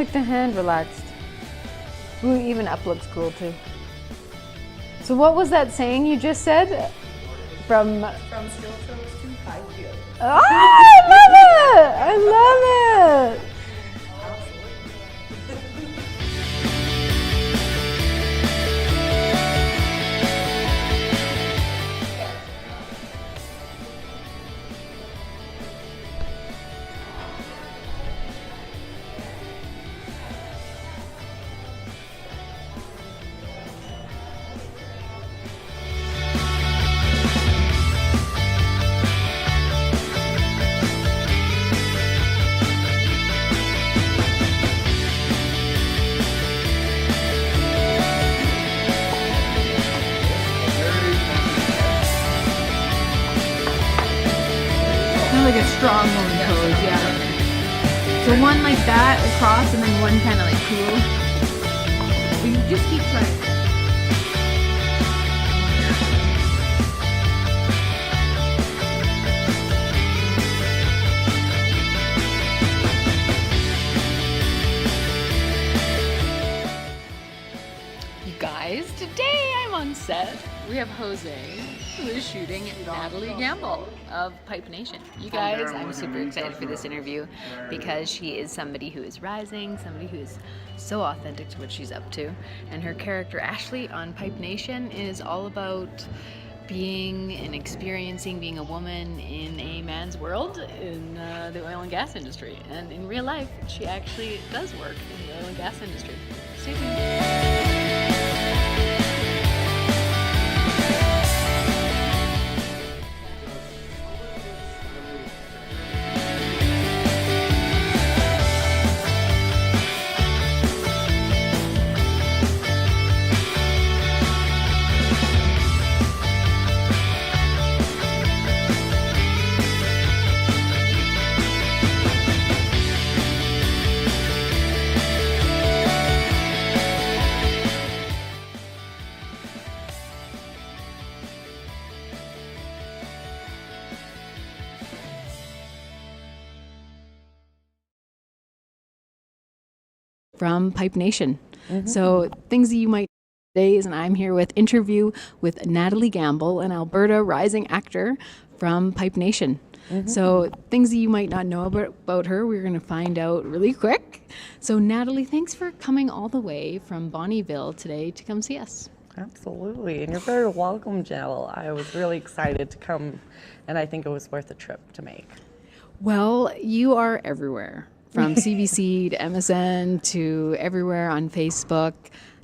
like the hand relaxed. Ooh, even up looks cool too. So what was that saying you just said? From still toes to high heels. Oh, I love it! I love it! Like a strong woman pose, yeah. So one like that across and then one kind of like cool. You just keep trying. You guys, today I'm on set. We have Jose, who is shooting Natallie Gamble of Pipe Nation. You guys, I'm super excited for this interview because she is somebody who is rising, somebody who is so authentic to what she's up to. And her character, Ashley, on Pipe Nation is all about being and experiencing being a woman in a man's world in the oil and gas industry. And in real life, she actually does work in the oil and gas industry. Stay tuned. From Pipe Nation. So things that you might days, and I'm here with interview with Natallie Gamble, an Alberta rising actor from Pipe Nation. So things that you might not know about her, we're going to find out really quick. So Natallie, thanks for coming all the way from Bonnyville today to come see us. Absolutely, and you're very welcome, Jill. I was really excited to come, and I think it was worth a trip to make. Well, you are everywhere. From CBC to MSN to everywhere on Facebook.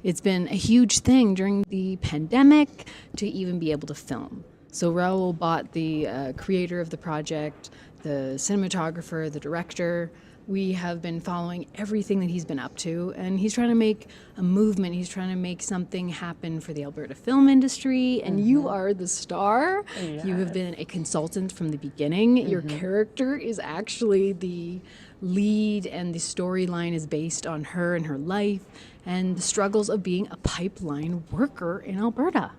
It's been a huge thing during the pandemic to even be able to film. So RAOUL bought the creator of the project, the cinematographer, the director. We have been following everything that he's been up to, and he's trying to make a movement. He's trying to make something happen for the Alberta film industry, and you are the star. Yes. You have been a consultant from the beginning. Your character is actually the lead, and the storyline is based on her and her life and the struggles of being a pipeline worker in Alberta.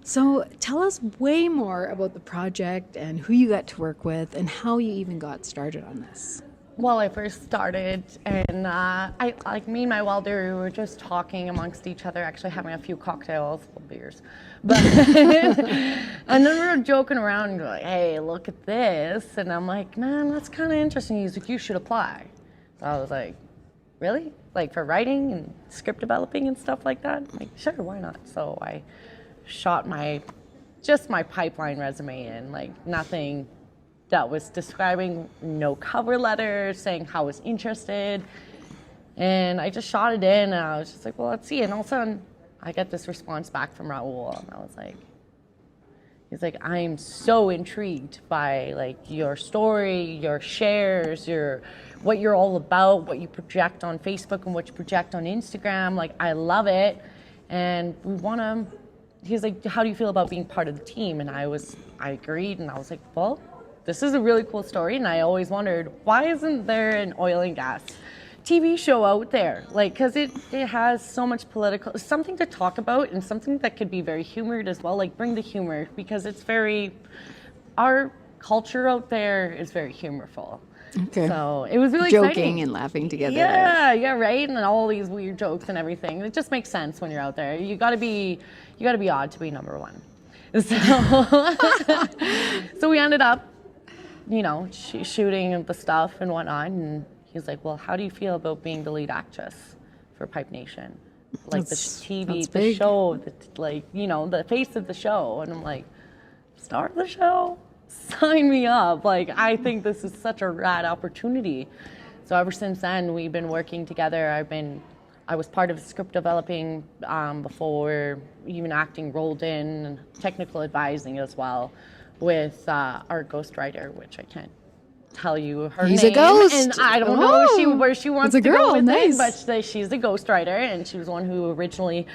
So tell us way more about the project and who you got to work with and how you even got started on this. Well, I first started, and I like me and my welder, we were just talking amongst each other, actually having a few cocktails, beers, but and then we were joking around and like, hey, look at this, and I'm like, man, that's kind of interesting. He's like, you should apply. So I was like, really? Like for writing and script developing and stuff like that? I'm like, sure, why not? So I shot my pipeline resume in, like nothing that was describing, no cover letter, saying how I was interested. And I just shot it in, and I was just like, well, let's see. And all of a sudden, I get this response back from RAOUL, and I was like, he's like, I'm so intrigued by like your story, your shares, what you're all about, what you project on Facebook and what you project on Instagram. Like, I love it. And he's like, how do you feel about being part of the team? And I agreed, and I was like, well, this is a really cool story, and I always wondered, why isn't there an oil and gas TV show out there? Like, because it has so much something to talk about, and something that could be very humored as well, like bring the humor, because our culture out there is very humorful. Okay. So it was really Joking exciting. and laughing together. Yeah, right. And all these weird jokes and everything. It just makes sense when you're out there. You gotta be odd to be number one. So, so we ended up, shooting the stuff and whatnot. And he's like, "Well, how do you feel about being the lead actress for Pipe Nation? Like That's the TV, the big. show, the face of the show." And I'm like, "Star of the show? Sign me up. Like, I think this is such a rad opportunity." So ever since then, we've been working together. I was part of script developing before even acting rolled in, and technical advising as well with our ghostwriter, which I can't tell you her He's name. a ghost. And I don't know where she wants It's a to girl, go with nice. it, but she's a ghostwriter, and she was one who originally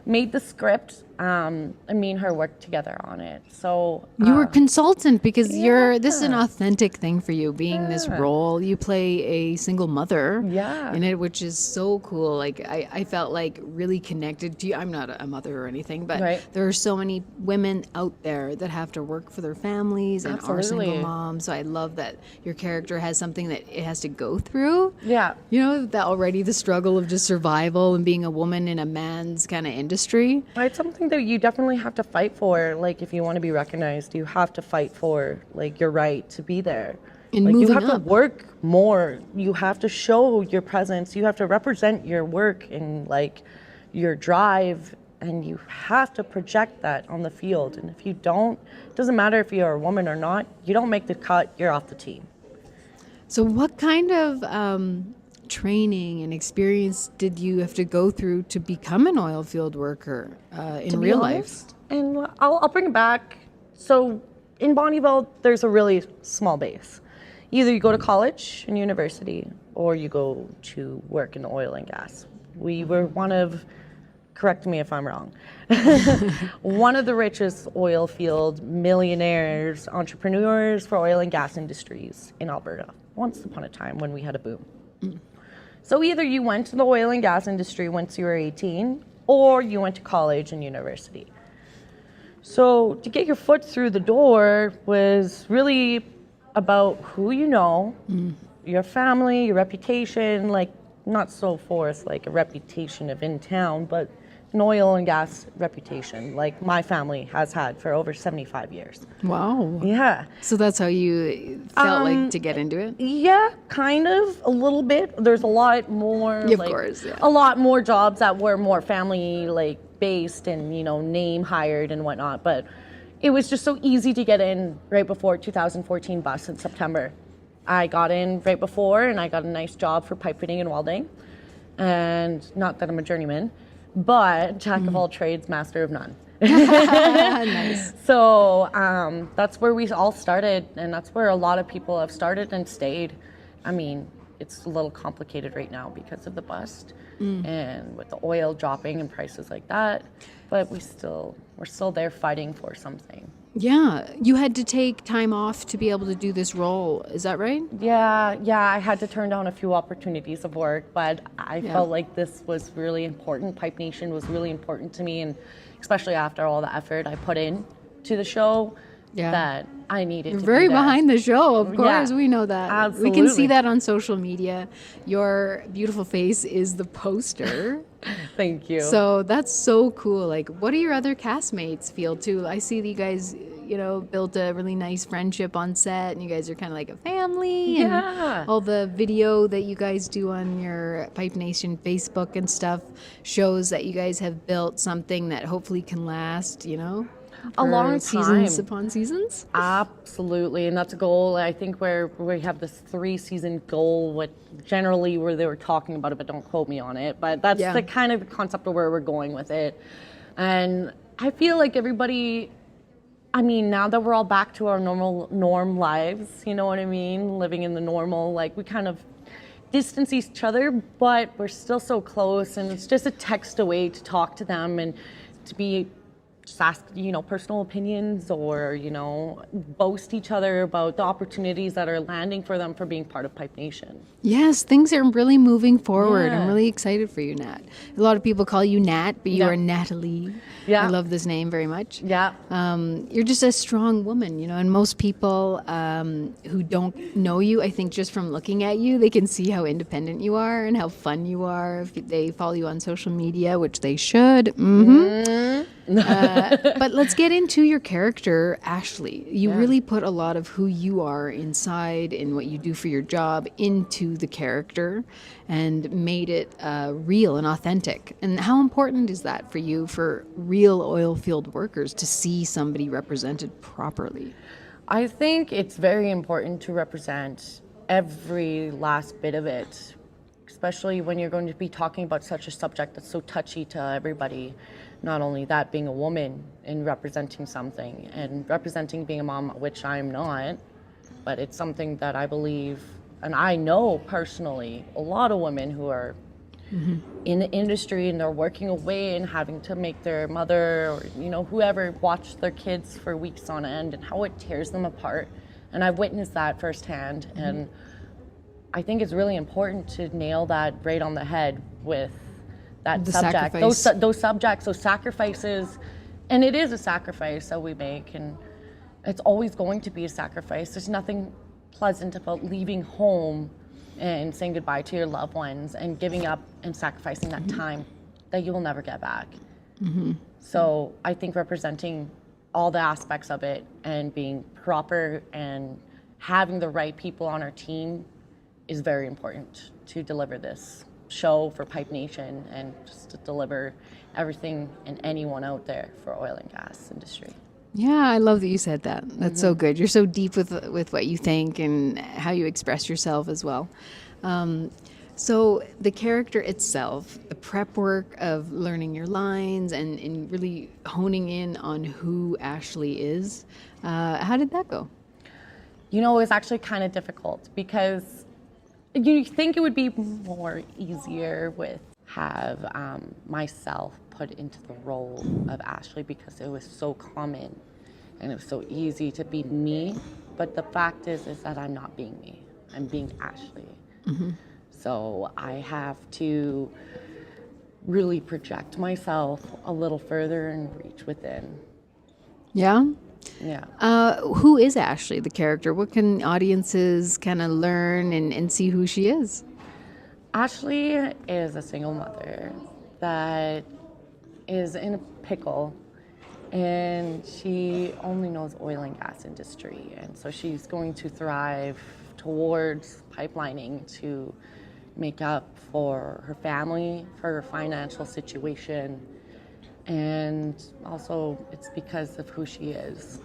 made the script. And me and her worked together on it. So You were consultant because this is an Yeah. authentic thing for you, being this role. You play a single mother Yeah. in it, which is so cool. Like I felt like really connected to you. I'm not a mother or anything, but Right. there are so many women out there that have to work for their families and are single Absolutely. moms. So I love that your character has something that it has to go through. Yeah. That already the struggle of just survival and being a woman in a man's kind of industry. It's something that you definitely have to fight for. Like, if you want to be recognized, you have to fight for, like, your right to be there. And like, you moving have to up. work more. You have to show your presence. You have to represent your work and, like, your drive. And you have to project that on the field. And if you don't, it doesn't matter if you're a woman or not, you don't make the cut, you're off the team. So what kind of training and experience did you have to go through to become an oil field worker in real life? And I'll bring it back. So in Bonnieville, there's a really small base. Either you go to college and university, or you go to work in oil and gas. We were one of, correct me if I'm wrong, one of the richest oil field millionaires, entrepreneurs for oil and gas industries in Alberta, once upon a time when we had a boom. So either you went to the oil and gas industry once you were 18, or you went to college and university. So to get your foot through the door was really about who you know, your family, your reputation, like not so forth like a reputation of in town, but an oil and gas reputation like my family has had for over 75 years. Wow. Yeah. So that's how you felt like to get into it? Yeah, kind of, a little bit. There's a lot more, Of course, yeah. a lot more jobs that were more family based and name hired and whatnot. But it was just so easy to get in right before 2014 bust in September. I got in right before, and I got a nice job for pipe fitting and welding. And not that I'm a journeyman, but jack of all trades, master of none. Nice. So that's where we all started, and that's where a lot of people have started and stayed. I mean, it's a little complicated right now because of the bust and with the oil dropping and prices like that, but we're still there fighting for something. Yeah. You had to take time off to be able to do this role. Is that right? Yeah, I had to turn down a few opportunities of work, but I felt like this was really important. Pipe Nation was really important to me, and especially after all the effort I put in to the show, that I needed You're to very be there. behind the show, of course. Yeah, we know that. We can see absolutely. that on social media. Your beautiful face is the poster. Thank you. So that's so cool. Like, what do your other castmates feel too? I see that you guys, built a really nice friendship on set, and you guys are kind of like a family. Yeah. And all the video that you guys do on your Pipe Nation Facebook and stuff shows that you guys have built something that hopefully can last, A for long seasons time. upon seasons. Absolutely, and that's a goal. I think where we have this 3-season goal, what generally where they were talking about it, but don't quote me on it. But that's the kind of the concept of where we're going with it. And I feel like everybody, now that we're all back to our norm lives, you know what I mean? Living in the normal, we kind of distance each other, but we're still so close, and it's just a text away to talk to them and to be personal opinions or, boast each other about the opportunities that are landing for them for being part of Pipe Nation. Yes, things are really moving forward. Yeah. I'm really excited for you, Nat. A lot of people call you Nat, but you Yeah. are Natallie. Yeah. I love this name very much. Yeah. You're just a strong woman, and most people who don't know you, I think just from looking at you, they can see how independent you are and how fun you are. If they follow you on social media, which they should. But let's get into your character, Ashley. You really put a lot of who you are inside and what you do for your job into the character and made it real and authentic. And how important is that for you, for real oil field workers, to see somebody represented properly? I think it's very important to represent every last bit of it, especially when you're going to be talking about such a subject that's so touchy to everybody. Not only that, being a woman and representing something, and representing being a mom, which I'm not, but it's something that I believe, and I know personally, a lot of women who are in the industry and they're working away and having to make their mother or, whoever watch their kids for weeks on end, and how it tears them apart. And I've witnessed that firsthand. And I think it's really important to nail that right on the head with that The subject, sacrifice. those subjects, those sacrifices. And it is a sacrifice that we make, and it's always going to be a sacrifice. There's nothing pleasant about leaving home and saying goodbye to your loved ones and giving up and sacrificing that time that you will never get back. So I think representing all the aspects of it and being proper and having the right people on our team is very important to deliver this show for Pipe Nation and just to deliver everything and anyone out there for oil and gas industry. Yeah, I love that you said that. That's so good. You're so deep with what you think and how you express yourself as well. So the character itself, the prep work of learning your lines and really honing in on who Ashley is, how did that go? It was actually kind of difficult because you think it would be more easier with have myself put into the role of Ashley because it was so common and it was so easy to be me. But the fact is that I'm not being me. I'm being Ashley. So I have to really project myself a little further and reach within. Yeah? Yeah. Who is Ashley, the character? What can audiences kind of learn and see who she is? Ashley is a single mother that is in a pickle, and she only knows oil and gas industry, and so she's going to thrive towards pipelining to make up for her family, for her financial situation, and also it's because of who she is.